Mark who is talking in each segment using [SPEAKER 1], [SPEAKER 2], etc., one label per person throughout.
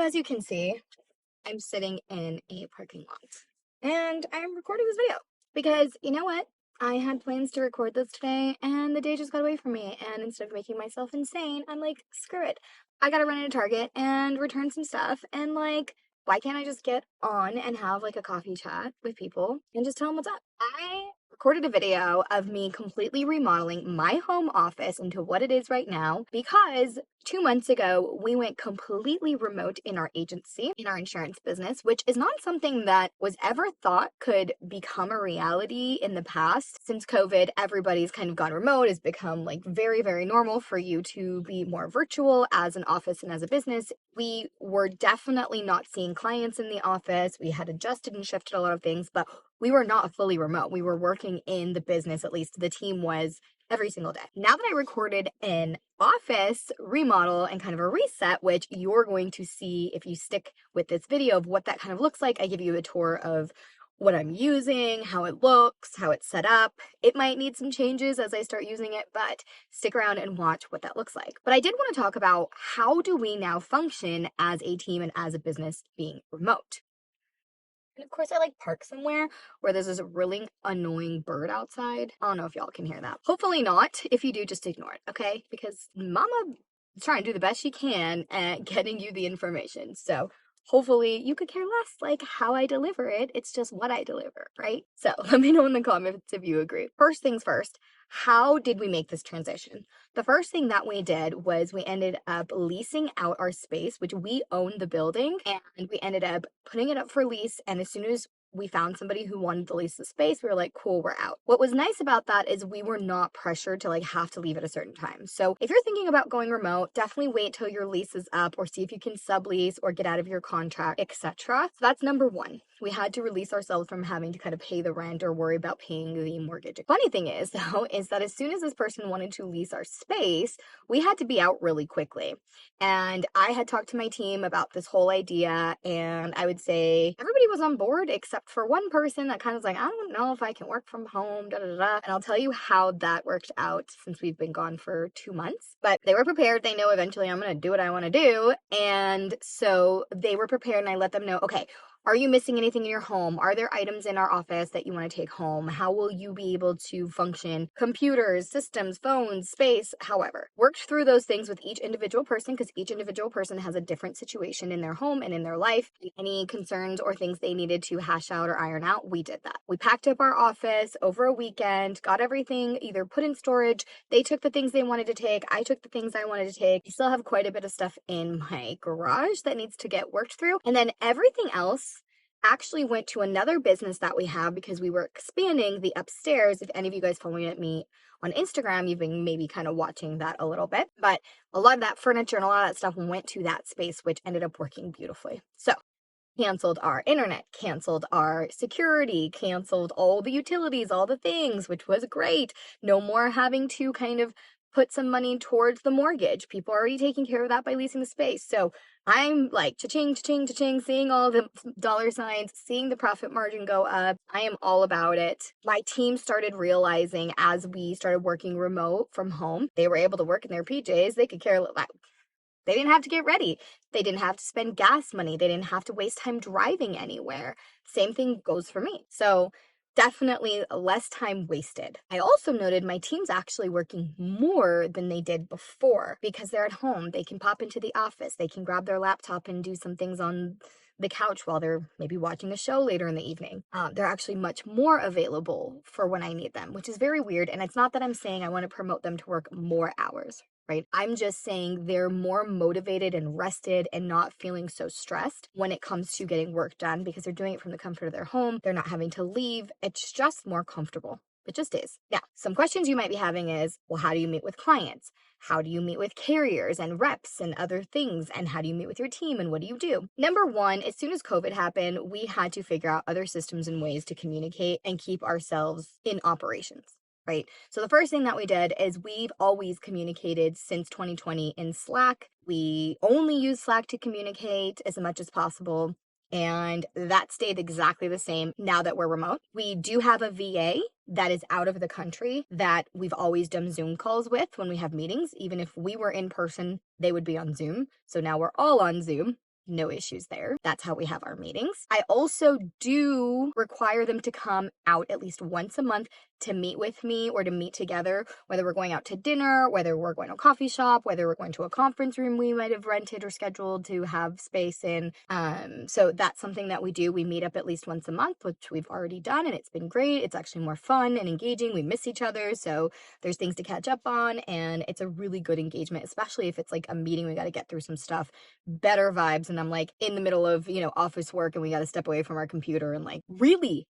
[SPEAKER 1] So as you can see, I'm sitting in a parking lot and I'm recording this video because you know what? I had plans to record this today and the day just got away from me. And instead of making myself insane, I'm like, screw it. I gotta run into Target and return some stuff. And like, why can't I just get on and have like a coffee chat with people and just tell them what's up? I recorded a video of me completely remodeling my home office into what it is right now because 2 months ago, we went completely remote in our agency, in our insurance business, which is not something that was ever thought could become a reality in the past. Since COVID, everybody's kind of gone remote. It's become like very, very normal for you to be more virtual as an office and as a business. We were definitely not seeing clients in the office. We had adjusted and shifted a lot of things, but we were not fully remote. We were working in the business, at least the team was, every single day. Now that I recorded an office remodel and kind of a reset, which you're going to see if you stick with this video of what that kind of looks like, I give you a tour of what I'm using, how it looks, how it's set up. It might need some changes as I start using it, but stick around and watch what that looks like. But I did want to talk about how do we now function as a team and as a business being remote. And of course, I like park somewhere where there's this really annoying bird outside. I don't know if y'all can hear that. Hopefully not. If you do, just ignore it, okay? Because Mama is trying to do the best she can at getting you the information. So hopefully you could care less like how I deliver it. It's just what I deliver, right? So let me know in the comments if you agree. First things first, how did we make this transition? The first thing that we did was we ended up leasing out our space, which we own the building, and we ended up putting it up for lease. And as soon as we found somebody who wanted to lease the space, we were like, cool, we're out. What was nice about that is we were not pressured to like have to leave at a certain time. So if you're thinking about going remote, definitely wait till your lease is up or see if you can sublease or get out of your contract, etc. So that's number one. We had to release ourselves from having to kind of pay the rent or worry about paying the mortgage. Funny thing is though, is that as soon as this person wanted to lease our space, we had to be out really quickly. And I had talked to my team about this whole idea, and I would say everybody was on board except for one person that kind of was like, I don't know if I can work from home, da da da. And I'll tell you how that worked out since we've been gone for 2 months. But they were prepared. They know eventually I'm going to do what I want to do. And so they were prepared, and I let them know, okay, are you missing anything in your home? Are there items in our office that you want to take home? How will you be able to function? Computers, systems, phones, space, however. Worked through those things with each individual person because each individual person has a different situation in their home and in their life. And any concerns or things they needed to hash out or iron out, we did that. We packed up our office over a weekend, got everything either put in storage. They took the things they wanted to take. I took the things I wanted to take. I still have quite a bit of stuff in my garage that needs to get worked through. And then everything else actually went to another business that we have because we were expanding the upstairs. If any of you guys following me on Instagram, you've been maybe kind of watching that a little bit, but a lot of that furniture and a lot of that stuff went to that space, which ended up working beautifully. So canceled our internet, canceled our security, canceled all the utilities, all the things, which was great. No more having to kind of put some money towards the mortgage. People are already taking care of that by leasing the space. So I'm like cha-ching, cha-ching, cha-ching, seeing all the dollar signs, seeing the profit margin go up. I am all about it. My team started realizing as we started working remote from home, they were able to work in their PJs. They could care less. They didn't have to get ready. They didn't have to spend gas money. They didn't have to waste time driving anywhere. Same thing goes for me. So definitely less time wasted. I also noted my team's actually working more than they did before because they're at home. They can pop into the office. They can grab their laptop and do some things on the couch while they're maybe watching a show later in the evening. They're actually much more available for when I need them, which is very weird. And it's not that I'm saying I want to promote them to work more hours, right? I'm just saying they're more motivated and rested and not feeling so stressed when it comes to getting work done because they're doing it from the comfort of their home. They're not having to leave. It's just more comfortable. It just is. Now, some questions you might be having is, well, how do you meet with clients? How do you meet with carriers and reps and other things? And how do you meet with your team and what do you do? Number one, as soon as COVID happened, we had to figure out other systems and ways to communicate and keep ourselves in operations. Right. So the first thing that we did is we've always communicated since 2020 in Slack. We only use Slack to communicate as much as possible. And that stayed exactly the same now that we're remote. We do have a VA that is out of the country that we've always done Zoom calls with when we have meetings. Even if we were in person, they would be on Zoom. So now we're all on Zoom. no issues there. That's how we have our meetings. I also do require them to come out at least once a month to meet with me or to meet together, whether we're going out to dinner, whether we're going to a coffee shop, whether we're going to a conference room we might have rented or scheduled to have space in. So that's something that we do. We meet up at least once a month, which we've already done, and it's been great. It's actually more fun and engaging. We miss each other, so there's things to catch up on, and it's a really good engagement, especially if it's like a meeting, we got to get through some stuff, better vibes, and I'm like in the middle of, office work and we got to step away from our computer and like really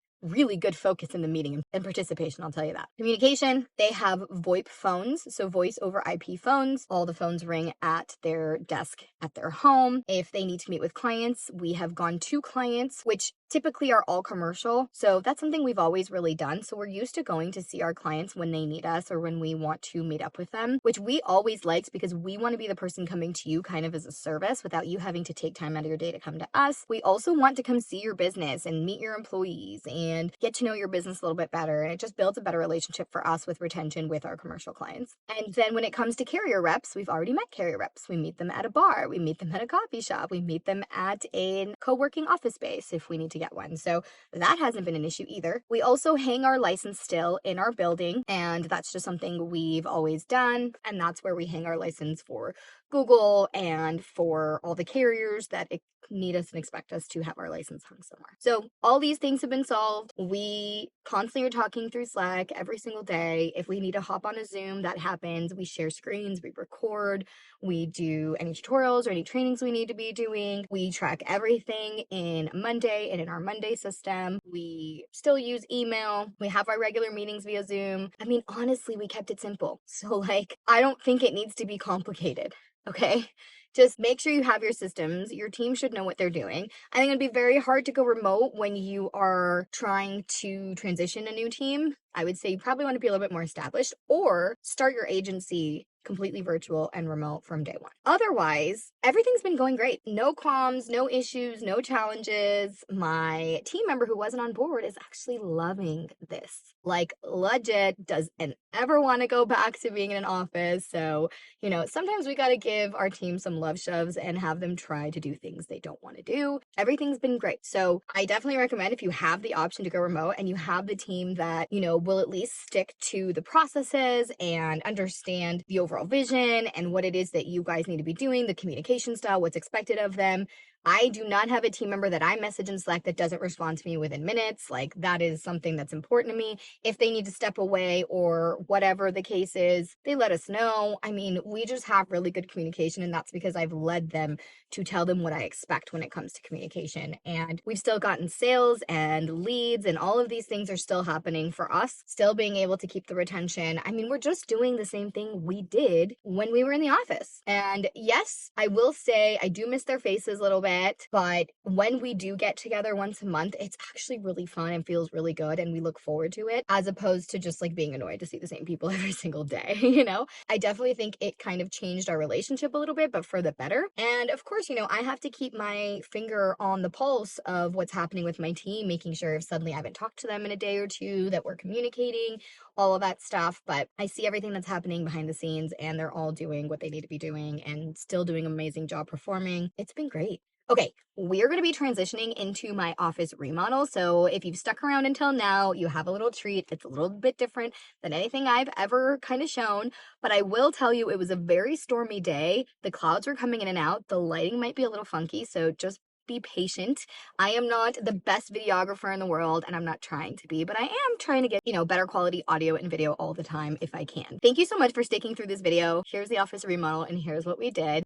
[SPEAKER 1] good focus in the meeting and participation, I'll tell you that. Communication, they have VoIP phones, so voice over IP phones. All the phones ring at their desk at their home. If they need to meet with clients, we have gone to clients, which typically are all commercial. So that's something we've always really done. So we're used to going to see our clients when they need us or when we want to meet up with them, which we always liked because we want to be the person coming to you kind of as a service without you having to take time out of your day to come to us. We also want to come see your business and meet your employees and get to know your business a little bit better. And it just builds a better relationship for us with retention with our commercial clients. And then when it comes to carrier reps, we've already met carrier reps. We meet them at a bar. We meet them at a coffee shop. We meet them at a co-working office space if we need to get one. So that hasn't been an issue either. We also hang our license still in our building, and that's just something we've always done. And that's where we hang our license for Google and for all the carriers that need us and expect us to have our license hung somewhere. So all these things have been solved. We constantly are talking through Slack every single day. If we need to hop on a Zoom, that happens. We share screens, we record, we do any tutorials or any trainings we need to be doing. We track everything in Monday and in our Monday system. We still use email. We have our regular meetings via Zoom. I mean, honestly, we kept it simple. So I don't think it needs to be complicated. Okay? Just make sure you have your systems. Your team should know what they're doing. I think it'd be very hard to go remote when you are trying to transition a new team. I would say you probably want to be a little bit more established or start your agency completely virtual and remote from day one. Otherwise, everything's been going great. No qualms, no issues, no challenges. My team member who wasn't on board is actually loving this. Legit doesn't ever want to go back to being in an office. So, sometimes we got to give our team some love shoves and have them try to do things they don't want to do. Everything's been great. So I definitely recommend if you have the option to go remote and you have the team that, will at least stick to the processes and understand the overall vision and what it is that you guys need to be doing, the communication style, what's expected of them. I do not have a team member that I message in Slack that doesn't respond to me within minutes. That is something that's important to me. If they need to step away or whatever the case is, they let us know. I mean, we just have really good communication, and that's because I've led them to tell them what I expect when it comes to communication. And we've still gotten sales and leads, and all of these things are still happening for us, still being able to keep the retention. I mean, we're just doing the same thing we did when we were in the office. And yes, I will say I do miss their faces a little bit. But when we do get together once a month, it's actually really fun and feels really good, and we look forward to it as opposed to just being annoyed to see the same people every single day. I definitely think it kind of changed our relationship a little bit, but for the better. And of course, I have to keep my finger on the pulse of what's happening with my team, making sure if suddenly I haven't talked to them in a day or two that we're communicating, all of that stuff. But I see everything that's happening behind the scenes, and they're all doing what they need to be doing and still doing an amazing job performing. It's been great. Okay, we're going to be transitioning into my office remodel. So if you've stuck around until now, you have a little treat. It's a little bit different than anything I've ever kind of shown, but I will tell you it was a very stormy day. The clouds were coming in and out. The lighting might be a little funky, so just be patient. I am not the best videographer in the world, and I'm not trying to be, but I am trying to get, better quality audio and video all the time if I can. Thank you so much for sticking through this video. Here's the office remodel, and here's what we did.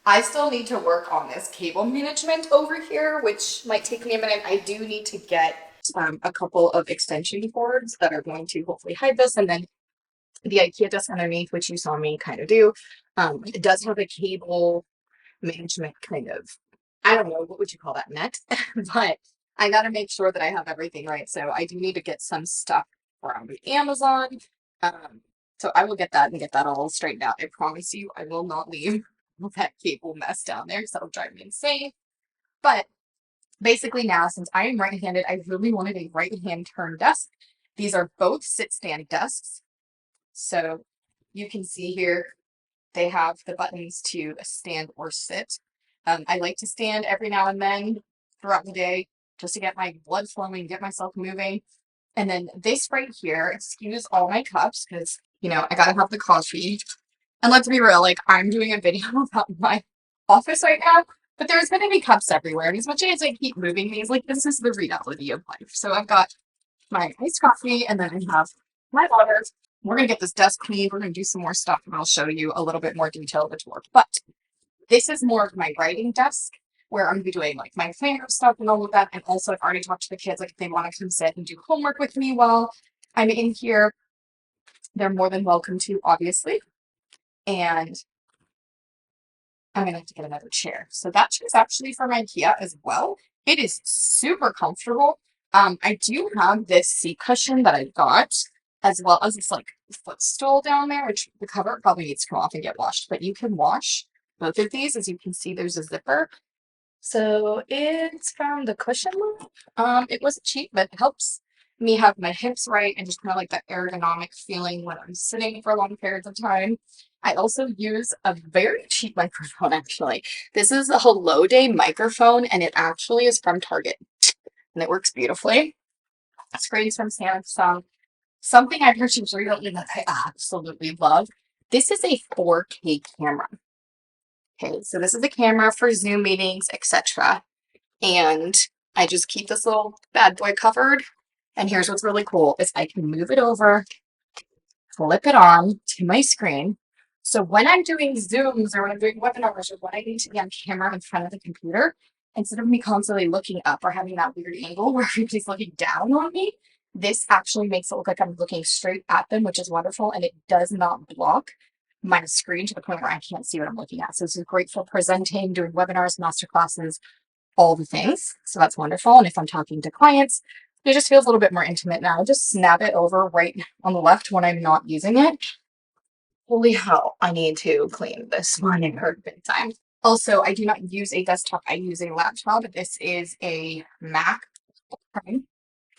[SPEAKER 1] I still need to work on this cable management over here, which might take me a minute. I do need to get a couple of extension cords that are going to hopefully hide this, and then the IKEA desk underneath, which you saw me kind of do. It does have a cable management kind of, I don't know, what would you call that, net? But I got to make sure that I have everything right. So I do need to get some stuff from Amazon. Um, so I will get that and get that all straightened out. I promise you, I will not leave that cable mess down there because that'll drive me insane. But basically now, since I am right-handed, I really wanted a right-hand turn desk. These are both sit-stand desks. So you can see here, they have the buttons to stand or sit. I like to stand every now and then throughout the day just to get my blood flowing, get myself moving. And then this right here, excuse all my cups because, I gotta have the coffee. And let's be real, like I'm doing a video about my office right now, but there's gonna be cups everywhere. And as much as I keep moving these, like this is the reality of life. So I've got my iced coffee and then I have my water. We're gonna get this desk cleaned. We're gonna do some more stuff and I'll show you a little bit more detail of the tour. But this is more of my writing desk where I'm gonna be doing like my planner stuff and all of that. And also I've already talked to the kids, like if they want to come sit and do homework with me while I'm in here, they're more than welcome to, obviously. And I'm gonna have to get another chair. So that chair is actually from IKEA as well. It is super comfortable. I do have this seat cushion that I got, as well as this like footstool down there, which the cover probably needs to come off and get washed, but you can wash both of these. As you can see, there's a zipper. So it's from the Cushion Line. It wasn't cheap, but it helps me have my hips right and just kind of like that ergonomic feeling when I'm sitting for long periods of time. I also use a very cheap microphone, actually. This is a Hello Day microphone, and it actually is from Target, and it works beautifully. Screen's from Samsung. Something I purchased recently that I absolutely love. This is a 4K camera. Okay, so this is a camera for Zoom meetings, etc. And I just keep this little bad boy covered. And here's what's really cool is I can move it over, flip it on to my screen. So when I'm doing Zooms or when I'm doing webinars or when I need to be on camera in front of the computer, instead of me constantly looking up or having that weird angle where everybody's looking down on me, this actually makes it look like I'm looking straight at them, which is wonderful. And it does not block my screen to the point where I can't see what I'm looking at. So this is great for presenting, doing webinars, master classes, all the things. So that's wonderful. And if I'm talking to clients, it just feels a little bit more intimate now. I just snap it over right on the left when I'm not using it. Holy hell, I need to clean this one in her big time. Also, I do not use a desktop. I use a laptop. This is a Mac. I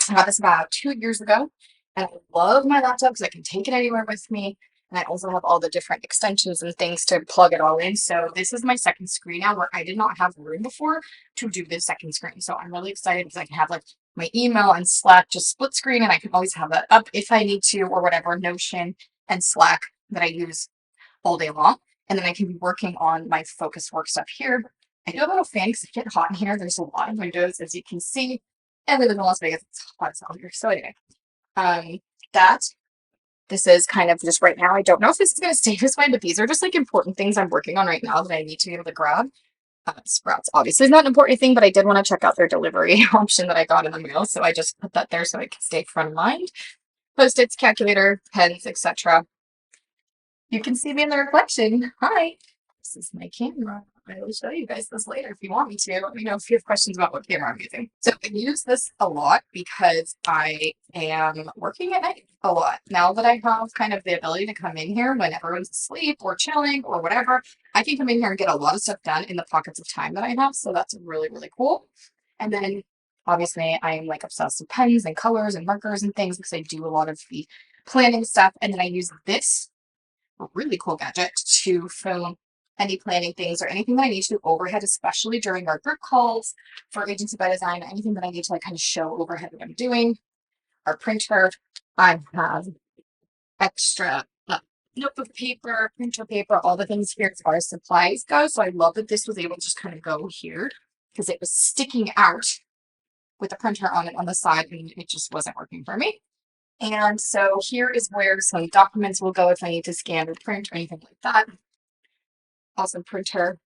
[SPEAKER 1] got this about 2 years ago, and I love my laptop because I can take it anywhere with me. And I also have all the different extensions and things to plug it all in. So this is my second screen now where I did not have room before to do this second screen. So I'm really excited because I can have like my email and Slack just split screen, and I can always have that up if I need to or whatever, Notion and Slack that I use all day long. And then I can be working on my focus work stuff here. I do have a little fan because it gets hot in here. There's a lot of windows, as you can see. And we live in Las Vegas. It's hot as hell here. So anyway, that this is kind of just right now. I don't know if this is going to stay this way, but these are just like important things I'm working on right now that I need to be able to grab. Sprouts obviously is not an important thing, but I did want to check out their delivery option that I got in the mail. So I just put that there so it can stay front of mind. Post-its, calculator, pens, etc. You can see me in the reflection. Hi, this is my camera. I will show you guys this later if you want me to. Let me know if you have questions about what camera I'm using. So I use this a lot because I am working at night a lot. Now that I have kind of the ability to come in here when everyone's asleep or chilling or whatever, I can come in here and get a lot of stuff done in the pockets of time that I have. So that's really, really cool. And then obviously I am like obsessed with pens and colors and markers and things because I do a lot of the planning stuff. And then I use this really cool gadget to film any planning things or anything that I need to overhead, especially during our group calls for agency by design, anything that I need to like kind of show overhead what I'm doing. Our printer, I have extra notebook paper, printer paper, all the things here as far as supplies go. So I love that this was able to just kind of go here because it was sticking out with the printer on it on the side and it just wasn't working for me. And so here is where some documents will go if I need to scan or print or anything like that. Awesome printer.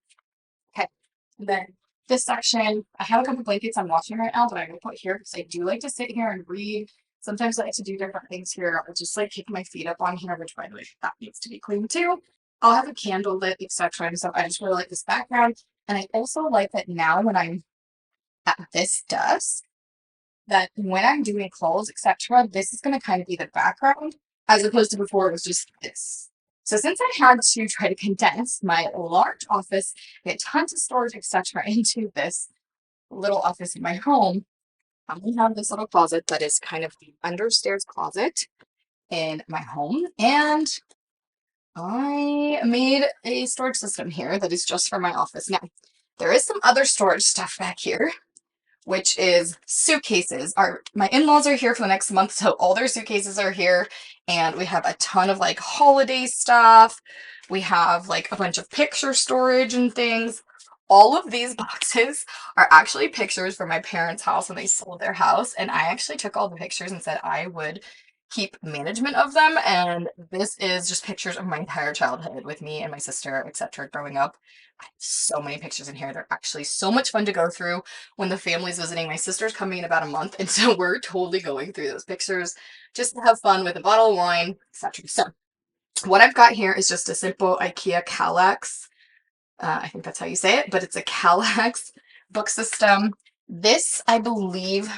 [SPEAKER 2] And then this section, I have a couple blankets I'm watching right now that I'm gonna put here because I do like to sit here and read. Sometimes I like to do different things here. I'll just like kick my feet up on here, which by the way, that needs to be clean too. I'll have a candle lit, etc. And so I just really like this background. And I also like that now when I'm at this desk, that when I'm doing clothes, etc., this is going to kind of be the background as opposed to before it was just this. So since I had to try to condense my large office, get tons of storage, etc., into this little office in my home, we have this little closet that is kind of the understairs closet in my home. And I made a storage system here that is just for my office. Now, there is some other storage stuff back here, which is suitcases. My in-laws are here for the next month, so all their suitcases are here, and we have a ton of like holiday stuff. We have like a bunch of picture storage and things. All of these boxes are actually pictures from my parents' house when they sold their house, and I actually took all the pictures and said I would keep management of them, and this is just pictures of my entire childhood with me and my sister, etc., growing up. I have so many pictures in here. They're actually so much fun to go through when the family's visiting. My sister's coming in about a month, and so we're totally going through those pictures just to have fun with a bottle of wine, etc. So what I've got here is just a simple IKEA Kallax. I think that's how you say it, but it's a Kallax book system. This, I believe,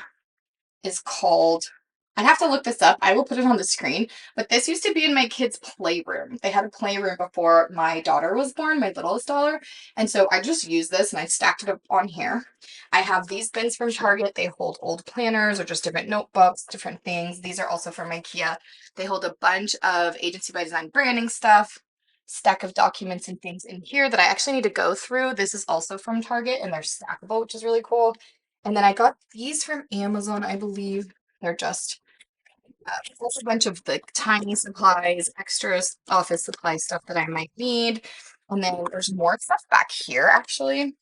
[SPEAKER 2] is called, I'd have to look this up. I will put it on the screen, but this used to be in my kids' playroom. They had a playroom before my daughter was born, my littlest daughter. And so I just used this and I stacked it up on here. I have these bins from Target. They hold old planners or just different notebooks, different things. These are also from IKEA. They hold a bunch of Agency by Design branding stuff, stack of documents and things in here that I actually need to go through. This is also from Target and they're stackable, which is really cool. And then I got these from Amazon, I believe. They're just a bunch of the tiny supplies, extras, office supply stuff that I might need. And then there's more stuff back here, actually.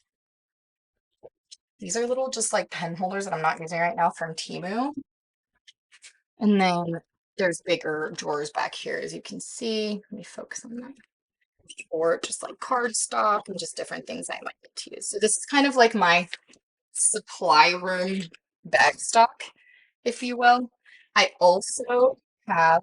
[SPEAKER 2] These are little just like pen holders that I'm not using right now from Temu. And then there's bigger drawers back here, as you can see. Let me focus on that. Or just like card stock and just different things I might need to use. So this is kind of like my supply room bag stock, if you will. I also have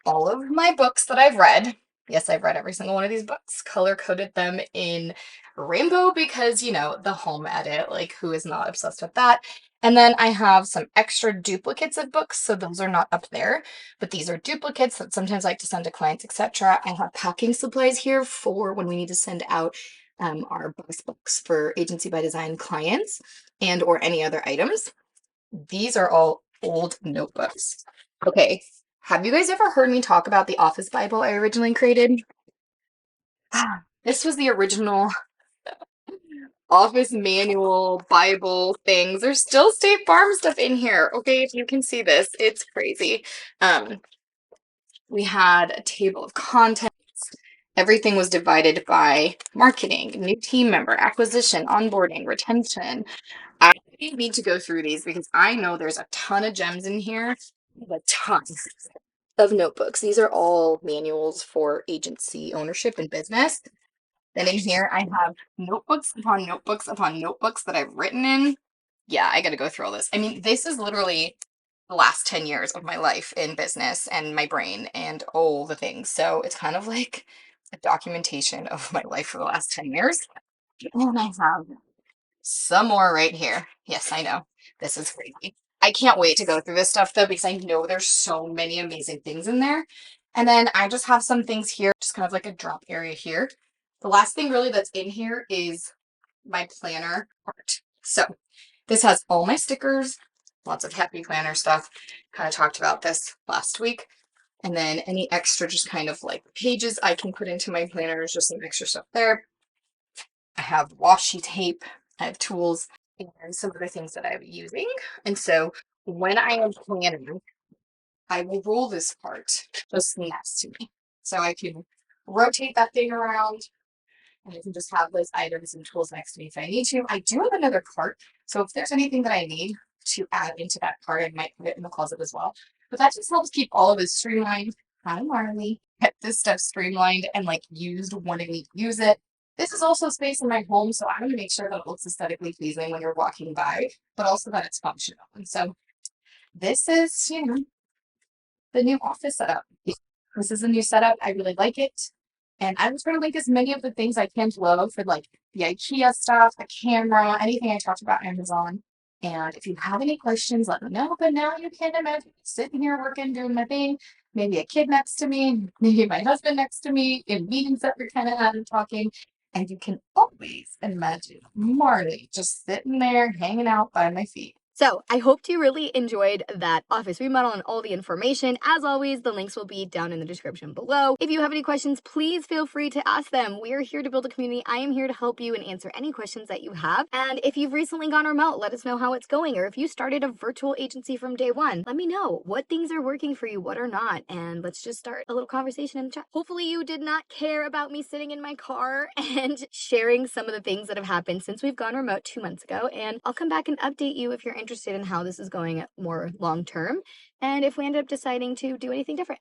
[SPEAKER 2] all of my books that I've read. Yes, I've read every single one of these books, color coded them in rainbow because, you know, the home edit, like who is not obsessed with that? And then I have some extra duplicates of books, so those are not up there, but these are duplicates that sometimes I like to send to clients, etc. I have packing supplies here for when we need to send out our books for Agency by Design clients and or any other items. These are all old notebooks. Okay, have you guys ever heard me talk about the Office Bible I originally created? This was the original office manual Bible things. There's still State Farm stuff in here. Okay, if you can see this, it's crazy. Um, we had a table of contents. Everything was divided by marketing, new team member, acquisition, onboarding, retention. I need to go through these because I know there's a ton of gems in here. A ton of notebooks. These are all manuals for agency ownership and business. Then in here, I have notebooks upon notebooks upon notebooks that I've written in. Yeah, I got to go through all this. I mean, this is literally the last 10 years of my life in business and my brain and all the things. So it's kind of like a documentation of my life for the last 10 years. And I have some more right here. Yes, I know. This is crazy. I can't wait to go through this stuff though, because I know there's so many amazing things in there. And then I just have some things here, just kind of like a drop area here. The last thing really that's in here is my planner part. So this has all my stickers, lots of happy planner stuff. Kind of talked about this last week. And then any extra just kind of like pages I can put into my planners, just some extra stuff there. I have washi tape, I have tools, and some other things that I'm using. And so when I am planning, I will roll this part just next to me. So I can rotate that thing around and I can just have those items and tools next to me if I need to. I do have another cart. So if there's anything that I need to add into that cart, I might put it in the closet as well. But that just helps keep all of this streamlined. Hi, Marley. Get this stuff streamlined and like used when I need to use it. This is also space in my home, so I want to make sure that it looks aesthetically pleasing when you're walking by, but also that it's functional. And so this is, the new office setup. This is a new setup. I really like it. And I was going to link as many of the things I can below for like the IKEA stuff, the camera, anything I talked about Amazon. And if you have any questions, let me know. But now you can imagine sitting here working, doing my thing, maybe a kid next to me, maybe my husband next to me in meetings that we're kind of having talking. And you can always imagine Marley just sitting there hanging out by my feet.
[SPEAKER 1] So I hope you really enjoyed that office remodel and all the information. As always, the links will be down in the description below. If you have any questions, please feel free to ask them. We are here to build a community. I am here to help you and answer any questions that you have. And if you've recently gone remote, let us know how it's going. Or if you started a virtual agency from day one, let me know what things are working for you, what are not. And let's just start a little conversation in the chat. Hopefully you did not care about me sitting in my car and sharing some of the things that have happened since we've gone remote 2 months ago. And I'll come back and update you if you're interested in how this is going more long term and if we end up deciding to do anything different.